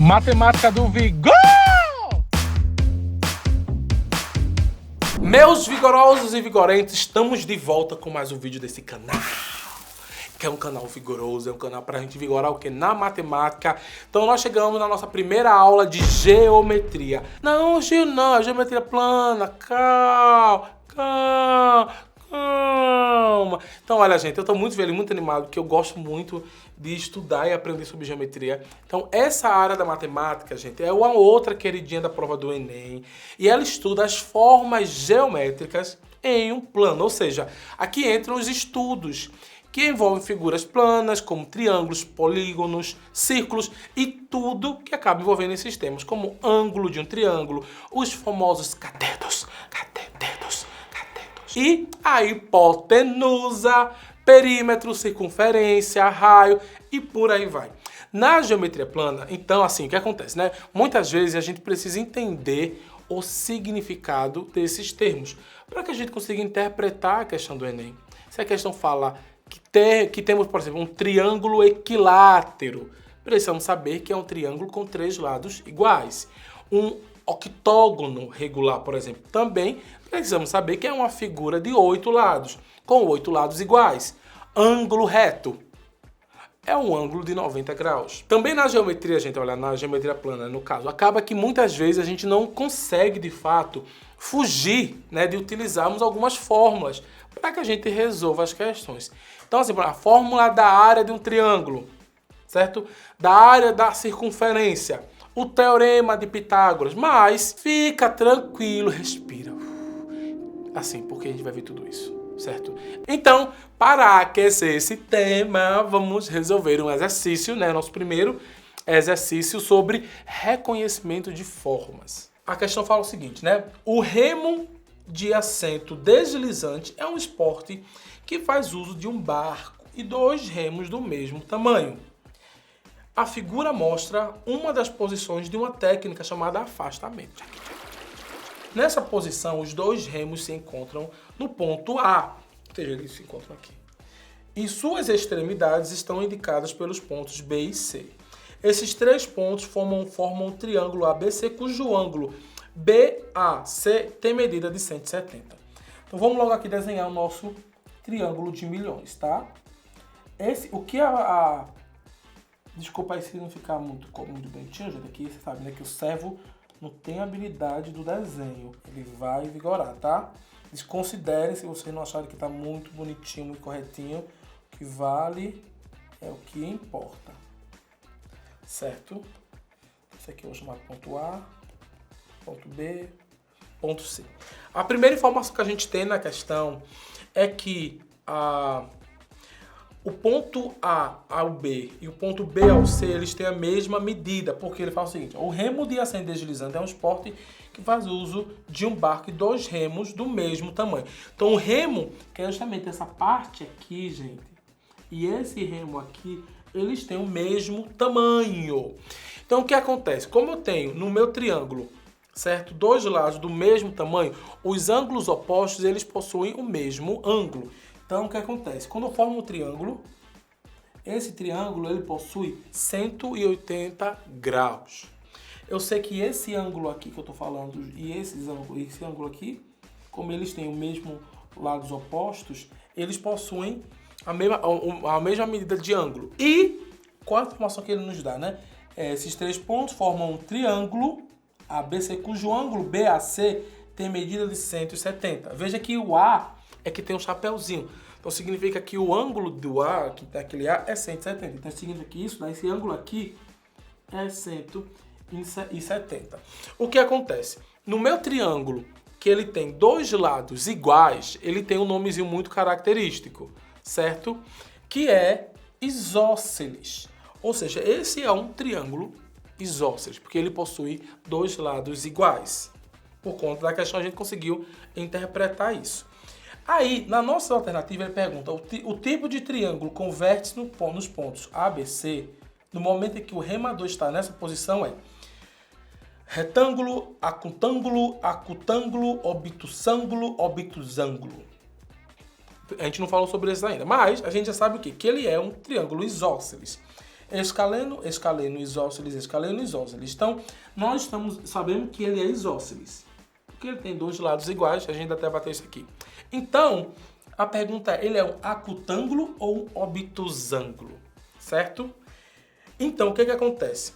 Matemática do Vigor! Meus vigorosos e vigorentes, estamos de volta com mais um vídeo desse canal. Que é um canal vigoroso, é um canal pra gente vigorar o que? Na matemática. Então nós chegamos na nossa primeira aula de geometria. Não, Gil, não, é geometria plana. Calma. Então, olha, gente, eu tô muito feliz, muito animado, porque eu gosto muito de estudar e aprender sobre geometria. Então, essa área da matemática, gente, é uma outra queridinha da prova do Enem. E ela estuda as formas geométricas em um plano. Ou seja, aqui entram os estudos que envolvem figuras planas, como triângulos, polígonos, círculos e tudo que acaba envolvendo esses temas, como ângulo de um triângulo, os famosos catetos, e a hipotenusa, perímetro, circunferência, raio e por aí vai. Na geometria plana, então, assim, o que acontece, né? Muitas vezes a gente precisa entender o significado desses termos para que a gente consiga interpretar a questão do Enem. Se a questão fala que temos, por exemplo, um triângulo equilátero, precisamos saber que é um triângulo com 3 lados iguais. Um octógono regular, por exemplo, também precisamos saber que é uma figura de 8 lados, com 8 lados iguais. Ângulo reto é um ângulo de 90 graus. Também na geometria, gente, olha, na geometria plana, no caso, acaba que muitas vezes a gente não consegue, de fato, fugir, né, de utilizarmos algumas fórmulas para que a gente resolva as questões. Então, assim, a fórmula da área de um triângulo, certo? Da área da circunferência, o teorema de Pitágoras, mas fica tranquilo, respira. Assim, porque a gente vai ver tudo isso, certo? Então, para aquecer esse tema, vamos resolver um exercício, né? Nosso primeiro exercício sobre reconhecimento de formas. A questão fala o seguinte, né? O remo de assento deslizante é um esporte que faz uso de um barco e 2 remos do mesmo tamanho. A figura mostra uma das posições de uma técnica chamada afastamento. Nessa posição, os 2 remos se encontram no ponto A, ou seja, eles se encontram aqui. E suas extremidades estão indicadas pelos pontos B e C. Esses 3 pontos formam um triângulo ABC, cujo ângulo BAC tem medida de 170. Então vamos logo aqui desenhar o nosso triângulo de milhões, tá? Desculpa aí se não ficar muito bonitinho, gente, aqui você sabe, né, que o servo não tem habilidade do desenho, ele vai vigorar, tá? Desconsiderem se vocês não acharem que tá muito bonitinho, muito corretinho, o que vale é o que importa, certo? Esse aqui eu vou chamar de ponto A, ponto B, ponto C. A primeira informação que a gente tem na questão é que o ponto A ao B e o ponto B ao C, eles têm a mesma medida, porque ele fala o seguinte: o remo de assento deslizante é um esporte que faz uso de um barco e 2 remos do mesmo tamanho. Então o remo, que é justamente essa parte aqui, gente, e esse remo aqui, eles têm o mesmo tamanho. Então o que acontece? Como eu tenho no meu triângulo, certo, 2 lados do mesmo tamanho, os ângulos opostos, eles possuem o mesmo ângulo. Então, o que acontece? Quando eu formo um triângulo, esse triângulo ele possui 180 graus. Eu sei que esse ângulo aqui que eu estou falando e esse ângulo aqui, como eles têm o mesmo lados opostos, eles possuem a mesma medida de ângulo. E qual a informação que ele nos dá, né? Esses 3 pontos formam um triângulo ABC, cujo ângulo BAC tem medida de 170. Veja que o A é que tem um chapéuzinho. Então significa que o ângulo do A, que tem aquele A, é 170. Então significa que isso, esse ângulo aqui é 170. O que acontece? No meu triângulo, que ele tem 2 lados iguais, ele tem um nomezinho muito característico, certo? Que é isósceles. Ou seja, esse é um triângulo isósceles, porque ele possui 2 lados iguais. Por conta da questão, a gente conseguiu interpretar isso. Aí, na nossa alternativa, ele pergunta o tipo de triângulo com vértice nos pontos A, B, C, no momento em que o remador está nessa posição, é retângulo, acutângulo, obtusângulo, obtusângulo. A gente não falou sobre isso ainda, mas a gente já sabe o quê? Que ele é um triângulo isósceles. Escaleno, escaleno, isósceles, escaleno, isósceles. Então, nós sabemos que ele é isósceles, porque ele tem dois lados iguais, a gente até bateu isso aqui. Então, a pergunta é, ele é um acutângulo ou um obtusângulo, certo? Então, o que acontece?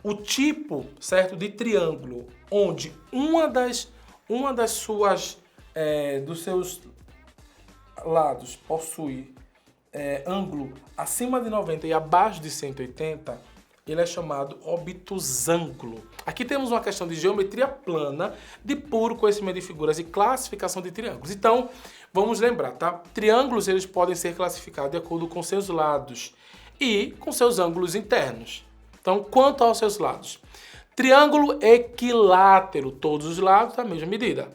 O tipo, certo, de triângulo, onde dos seus lados possui ângulo acima de 90 e abaixo de 180, ele é chamado obtusângulo. Aqui temos uma questão de geometria plana, de puro conhecimento de figuras e classificação de triângulos. Então, vamos lembrar, tá? Triângulos, eles podem ser classificados de acordo com seus lados e com seus ângulos internos. Então, quanto aos seus lados? Triângulo equilátero, todos os lados da mesma medida.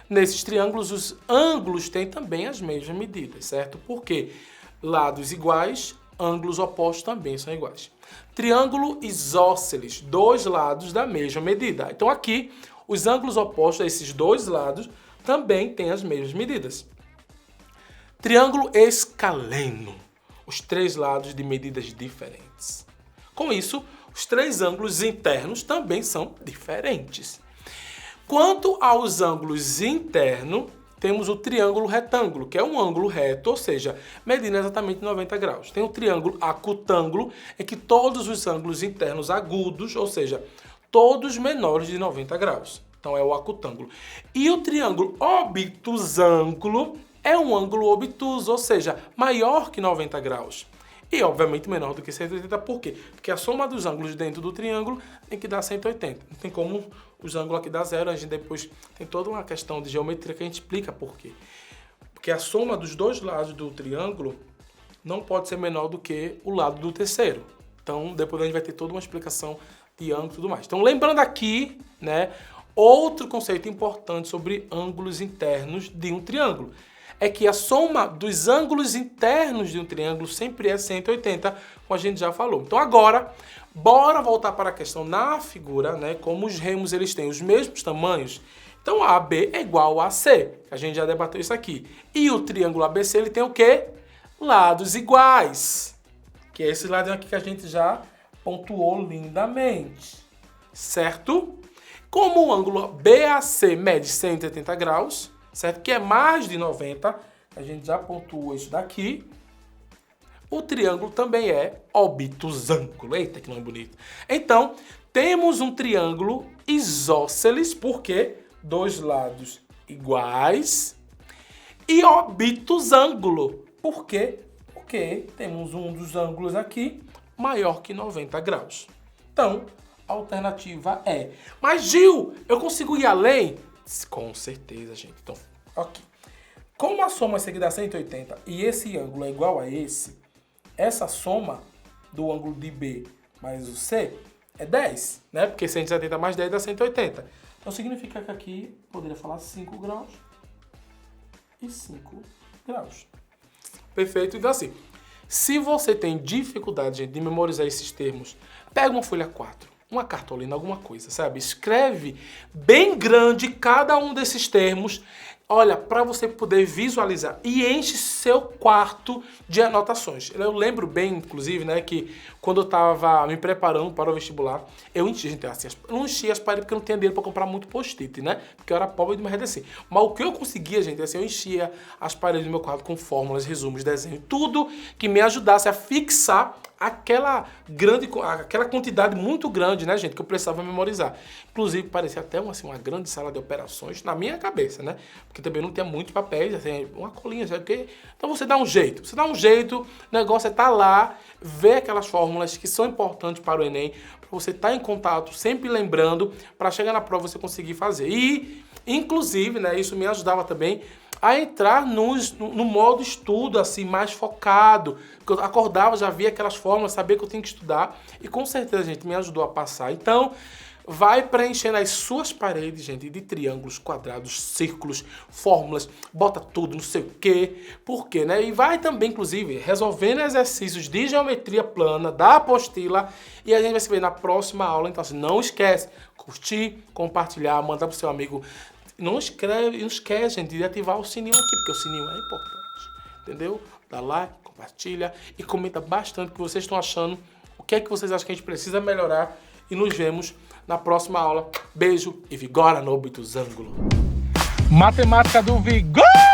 Nesses triângulos, os ângulos têm também as mesmas medidas, certo? Porque lados iguais, ângulos opostos também são iguais. Triângulo isósceles, dois lados da mesma medida. Então aqui, os ângulos opostos a esses dois lados também têm as mesmas medidas. Triângulo escaleno, os três lados de medidas diferentes. Com isso, os três ângulos internos também são diferentes. Quanto aos ângulos internos, temos o triângulo retângulo, que é um ângulo reto, ou seja, medindo exatamente 90 graus. Tem o triângulo acutângulo, em que todos os ângulos internos agudos, ou seja, todos menores de 90 graus. Então é o acutângulo. E o triângulo obtusângulo é um ângulo obtuso, ou seja, maior que 90 graus. E, obviamente, menor do que 180. Por quê? Porque a soma dos ângulos dentro do triângulo tem que dar 180. Não tem como os ângulos aqui dar zero. A gente depois tem toda uma questão de geometria que a gente explica por quê. Porque a soma dos dois lados do triângulo não pode ser menor do que o lado do terceiro. Então, depois a gente vai ter toda uma explicação de ângulo e tudo mais. Então, lembrando aqui, né, outro conceito importante sobre ângulos internos de um triângulo é que a soma dos ângulos internos de um triângulo sempre é 180, como a gente já falou. Então agora, bora voltar para a questão na figura, né? Como os remos eles têm os mesmos tamanhos, então AB é igual a AC. A gente já debateu isso aqui. E o triângulo ABC ele tem o quê? Lados iguais. Que é esse lado aqui que a gente já pontuou lindamente. Certo? Como o ângulo BAC mede 180 graus, certo? Que é mais de 90, a gente já pontuou isso daqui. O triângulo também é obtusângulo. Eita, que nome bonito. Então, temos um triângulo isósceles, porque dois lados iguais, e obtusângulo, por quê? Porque temos um dos ângulos aqui maior que 90 graus. Então, a alternativa é. Mas, Gil, eu consigo ir além? Com certeza, gente. Então, ok. Como a soma aqui dá 180 e esse ângulo é igual a esse, essa soma do ângulo de B mais o C é 10, né? Porque 170 mais 10 dá 180. Então significa que aqui poderia falar 5 graus e 5 graus. Perfeito? Então assim, se você tem dificuldade, gente, de memorizar esses termos, pega uma folha 4. Uma cartolina, alguma coisa, sabe? Escreve bem grande cada um desses termos, olha, para você poder visualizar e enche seu quarto de anotações. Eu lembro bem, inclusive, né, que quando eu estava me preparando para o vestibular, eu enchi, gente, assim, eu não enchi as paredes porque eu não tinha dinheiro para comprar muito post-it, né? Porque eu era pobre de me arrefecer. Mas o que eu conseguia, gente, assim, eu enchia as paredes do meu quarto com fórmulas, resumos, desenhos, tudo que me ajudasse a fixar aquela quantidade muito grande, né, gente, que eu precisava memorizar. Inclusive, parecia até uma grande sala de operações na minha cabeça, né? Porque também não tinha muitos papéis, assim, uma colinha, sabe o quê? Então você dá um jeito, o negócio é estar lá, ver aquelas fórmulas que são importantes para o Enem, para você estar em contato, sempre lembrando, para chegar na prova você conseguir fazer. E, inclusive, né, isso me ajudava também a entrar no modo estudo, assim, mais focado. Eu acordava, já via aquelas fórmulas, sabia que eu tinha que estudar. E com certeza, gente, me ajudou a passar. Então, vai preenchendo as suas paredes, gente, de triângulos, quadrados, círculos, fórmulas, bota tudo, não sei o quê. Por quê, né? E vai também, inclusive, resolvendo exercícios de geometria plana da apostila. E a gente vai se ver na próxima aula. Então, assim, não esquece, curtir, compartilhar, mandar pro seu amigo. Não esquece, gente, de ativar o sininho aqui, porque o sininho é importante, entendeu? Dá like, compartilha e comenta bastante o que vocês estão achando O que é que vocês acham que a gente precisa melhorar? E nos vemos na próxima aula. Beijo e vigora no óbitos ângulo. Matemática do Vigor!